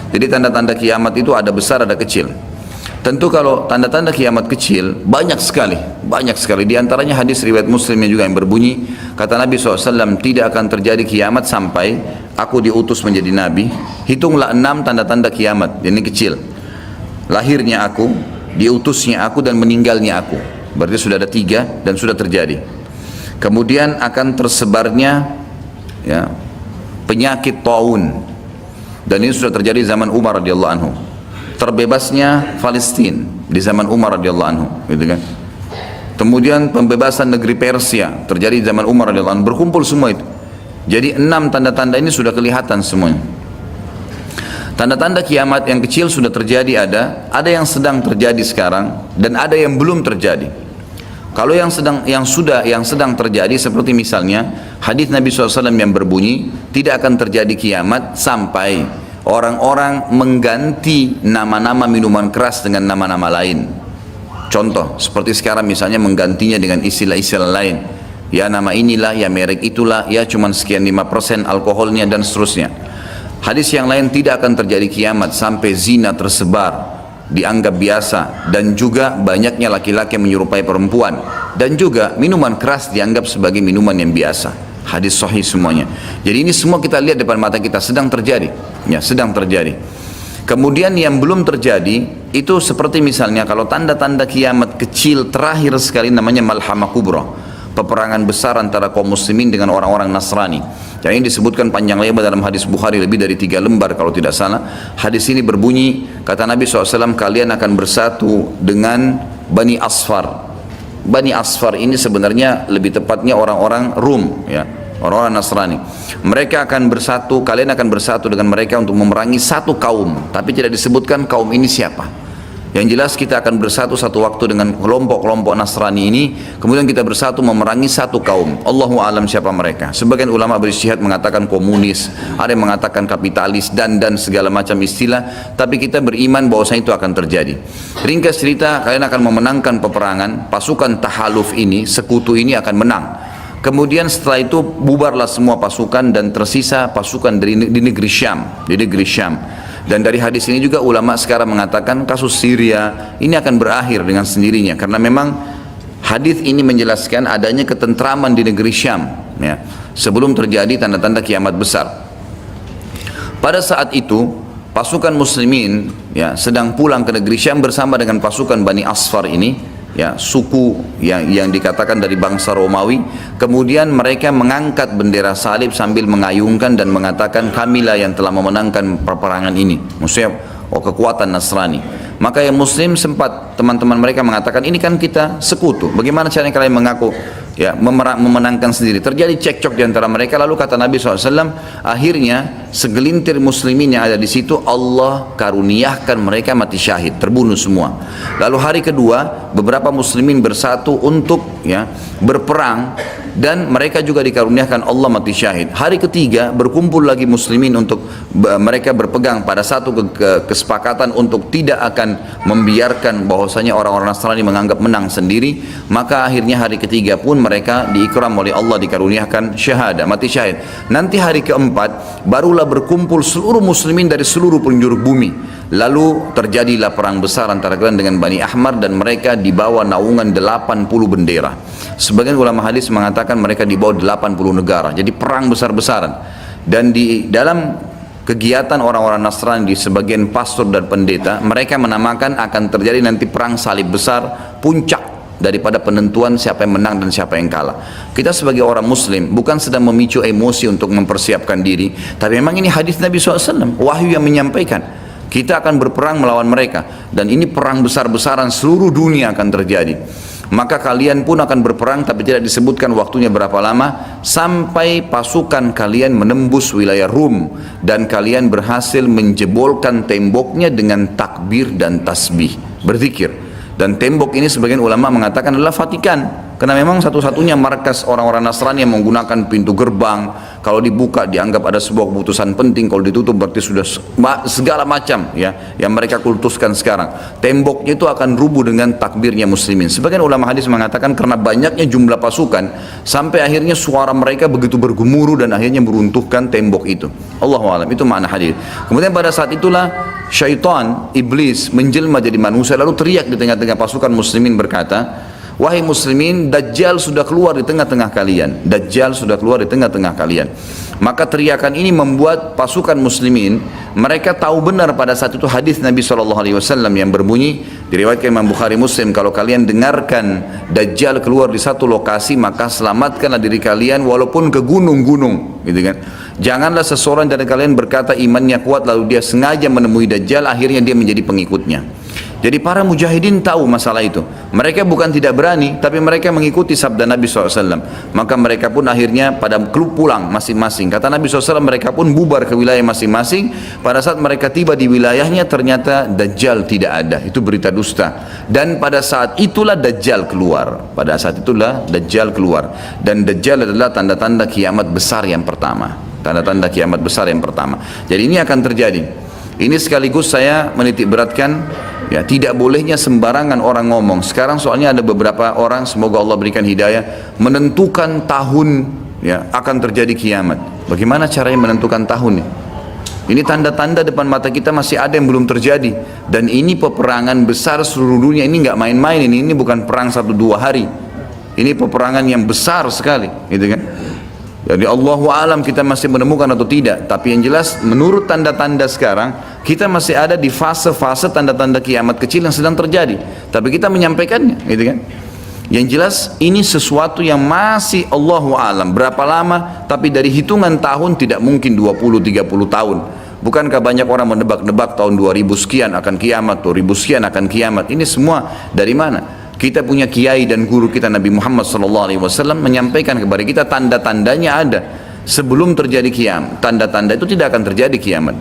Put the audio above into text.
Jadi tanda-tanda kiamat itu ada besar, ada kecil. Tentu kalau tanda-tanda kiamat kecil banyak sekali, banyak sekali. Di antaranya hadis riwayat Muslimnya juga yang berbunyi, kata Nabi SAW, tidak akan terjadi kiamat sampai aku diutus menjadi Nabi. Hitunglah 6 tanda-tanda kiamat, ini kecil. Lahirnya aku, diutusnya aku, dan meninggalnya aku. Berarti sudah ada 3 dan sudah terjadi. Kemudian akan tersebarnya ya, penyakit taun, dan ini sudah terjadi zaman Umar radhiyallahu anhu. Terbebasnya Palestina di zaman Umar radhiyallahu anhu, gitu kan. Kemudian pembebasan negeri Persia terjadi di zaman Umar radhiyallahu anhu. Berkumpul semua itu. Jadi 6 tanda-tanda ini sudah kelihatan semuanya. Tanda-tanda kiamat yang kecil sudah terjadi, ada yang sedang terjadi sekarang dan ada yang belum terjadi. Kalau yang sedang terjadi seperti misalnya hadis Nabi SAW yang berbunyi, tidak akan terjadi kiamat sampai orang-orang mengganti nama-nama minuman keras dengan nama-nama lain. Contoh, seperti sekarang misalnya menggantinya dengan istilah-istilah lain. Ya nama inilah, ya merek itulah, ya cuman sekian 5% alkoholnya dan seterusnya. Hadis yang lain, tidak akan terjadi kiamat sampai zina tersebar, dianggap biasa, dan juga banyaknya laki-laki yang menyerupai perempuan, dan juga minuman keras dianggap sebagai minuman yang biasa. Hadis sahih semuanya. Jadi ini semua kita lihat depan mata kita, sedang terjadi, ya sedang terjadi. Kemudian yang belum terjadi itu seperti misalnya kalau tanda-tanda kiamat kecil terakhir sekali namanya Malhamah Kubra, peperangan besar antara kaum muslimin dengan orang-orang Nasrani. Yang ini disebutkan panjang lebar dalam hadis Bukhari, lebih dari 3 lembar kalau tidak salah. Hadis ini berbunyi, kata Nabi SAW, kalian akan bersatu dengan Bani Asfar. Bani Asfar ini sebenarnya lebih tepatnya orang-orang Rum, ya, orang-orang Nasrani. Mereka akan bersatu, kalian akan bersatu dengan mereka untuk memerangi satu kaum, tapi tidak disebutkan kaum ini siapa. Yang jelas kita akan bersatu satu waktu dengan kelompok-kelompok Nasrani ini, kemudian kita bersatu memerangi satu kaum. Allahu a'lam siapa mereka. Sebagian ulama beristihad mengatakan komunis, ada yang mengatakan kapitalis, dan segala macam istilah, tapi kita beriman bahwasanya itu akan terjadi. Ringkas cerita, kalian akan memenangkan peperangan, pasukan tahaluf ini, sekutu ini akan menang. Kemudian setelah itu bubarlah semua pasukan dan tersisa pasukan di negeri Syam, Dan dari hadis ini juga ulama sekarang mengatakan kasus Syria ini akan berakhir dengan sendirinya, karena memang hadis ini menjelaskan adanya ketentraman di negeri Syam, ya, sebelum terjadi tanda-tanda kiamat besar. Pada saat itu pasukan muslimin, ya, sedang pulang ke negeri Syam bersama dengan pasukan Bani Asfar ini, ya, suku yang dikatakan dari bangsa Romawi. Kemudian mereka mengangkat bendera salib sambil mengayunkan dan mengatakan, kamilah yang telah memenangkan peperangan ini, maksudnya kekuatan Nasrani. Maka yang muslim sempat, teman-teman mereka mengatakan, ini kan kita sekutu, bagaimana caranya kalian mengaku ya memenangkan sendiri? Terjadi cekcok di antara mereka. Lalu kata Nabi SAW, akhirnya segelintir muslimin yang ada di situ Allah karuniakan mereka mati syahid, terbunuh semua. Lalu hari kedua beberapa muslimin bersatu untuk, ya, berperang, dan mereka juga dikaruniakan Allah mati syahid. Hari ketiga berkumpul lagi muslimin untuk mereka berpegang pada satu kesepakatan untuk tidak akan membiarkan bahwasanya orang-orang Nasrani menganggap menang sendiri. Maka akhirnya hari ketiga pun mereka diikram oleh Allah, dikaruniakan syahadah, mati syahid. Nanti hari keempat barulah berkumpul seluruh muslimin dari seluruh penjuru bumi. Lalu terjadilah perang besar antara kalian dengan Bani Ahmar, dan mereka dibawa naungan 80 bendera. Sebagian ulama hadis mengatakan mereka dibawa 80 negara. Jadi perang besar-besaran. Dan di dalam kegiatan orang-orang Nasrani, di sebagian pastor dan pendeta, mereka menamakan akan terjadi nanti perang salib besar, puncak daripada penentuan siapa yang menang dan siapa yang kalah. Kita sebagai orang muslim bukan sedang memicu emosi untuk mempersiapkan diri, tapi memang ini hadis Nabi SAW, wahyu yang menyampaikan kita akan berperang melawan mereka, dan ini perang besar-besaran seluruh dunia akan terjadi. Maka kalian pun akan berperang, tapi tidak disebutkan waktunya berapa lama, sampai pasukan kalian menembus wilayah Rum dan kalian berhasil menjebolkan temboknya dengan takbir dan tasbih, berzikir. Dan tembok ini sebagian ulama mengatakan adalah Vatikan, karena memang satu-satunya markas orang-orang Nasrani yang menggunakan pintu gerbang, Kalau dibuka dianggap ada sebuah keputusan penting, kalau ditutup berarti sudah segala macam ya yang mereka kultuskan sekarang. Temboknya itu akan rubuh dengan takbirnya muslimin. Sebagian ulama hadis mengatakan karena banyaknya jumlah pasukan sampai akhirnya suara mereka begitu bergemuruh dan akhirnya meruntuhkan tembok itu. Allahu a'lam, itu makna hadis. Kemudian pada saat itulah syaitan, iblis menjelma jadi manusia lalu teriak di tengah-tengah pasukan muslimin berkata, wahai muslimin, Dajjal sudah keluar di tengah-tengah kalian. Dajjal sudah keluar di tengah-tengah kalian. Maka teriakan ini membuat pasukan muslimin, mereka tahu benar pada saat itu hadis Nabi SAW yang berbunyi, diriwayatkan Imam Bukhari Muslim, kalau kalian dengarkan Dajjal keluar di satu lokasi, maka selamatkanlah diri kalian walaupun ke gunung-gunung, gitu kan. Janganlah seseorang dari kalian berkata imannya kuat lalu dia sengaja menemui Dajjal, akhirnya dia menjadi pengikutnya. Jadi para mujahidin tahu masalah itu. Mereka bukan tidak berani, tapi mereka mengikuti sabda Nabi SAW. Maka mereka pun akhirnya pada pulang masing-masing. Kata Nabi SAW, mereka pun bubar ke wilayah masing-masing. Pada saat mereka tiba di wilayahnya, ternyata Dajjal tidak ada. Itu berita dusta. Dan pada saat itulah Dajjal keluar. Pada saat itulah Dajjal keluar. Dan Dajjal adalah tanda-tanda kiamat besar yang pertama. Tanda-tanda kiamat besar yang pertama. Jadi ini akan terjadi. Ini sekaligus saya menitik beratkan, ya, tidak bolehnya sembarangan orang ngomong. Sekarang soalnya ada beberapa orang, semoga Allah berikan hidayah, menentukan tahun ya akan terjadi kiamat. Bagaimana caranya menentukan tahun? Ini tanda-tanda depan mata kita masih ada yang belum terjadi. Dan ini peperangan besar seluruh dunia, ini nggak main-main, ini bukan perang 1-2 hari. Ini peperangan yang besar sekali, gitu kan? Jadi Allahu alam kita masih menemukan atau tidak, tapi yang jelas menurut tanda-tanda sekarang kita masih ada di fase-fase tanda-tanda kiamat kecil yang sedang terjadi, tapi kita menyampaikannya, gitu kan. Yang jelas ini sesuatu yang masih Allahu alam berapa lama, tapi dari hitungan tahun tidak mungkin 20-30 tahun. Bukankah banyak orang menebak-nebak tahun 2000 sekian akan kiamat, 2000 sekian akan kiamat. Ini semua dari mana? Kita punya kiai dan guru kita Nabi Muhammad SAW menyampaikan kepada kita tanda-tandanya ada sebelum terjadi kiamat. Tanda-tanda itu tidak akan terjadi kiamat.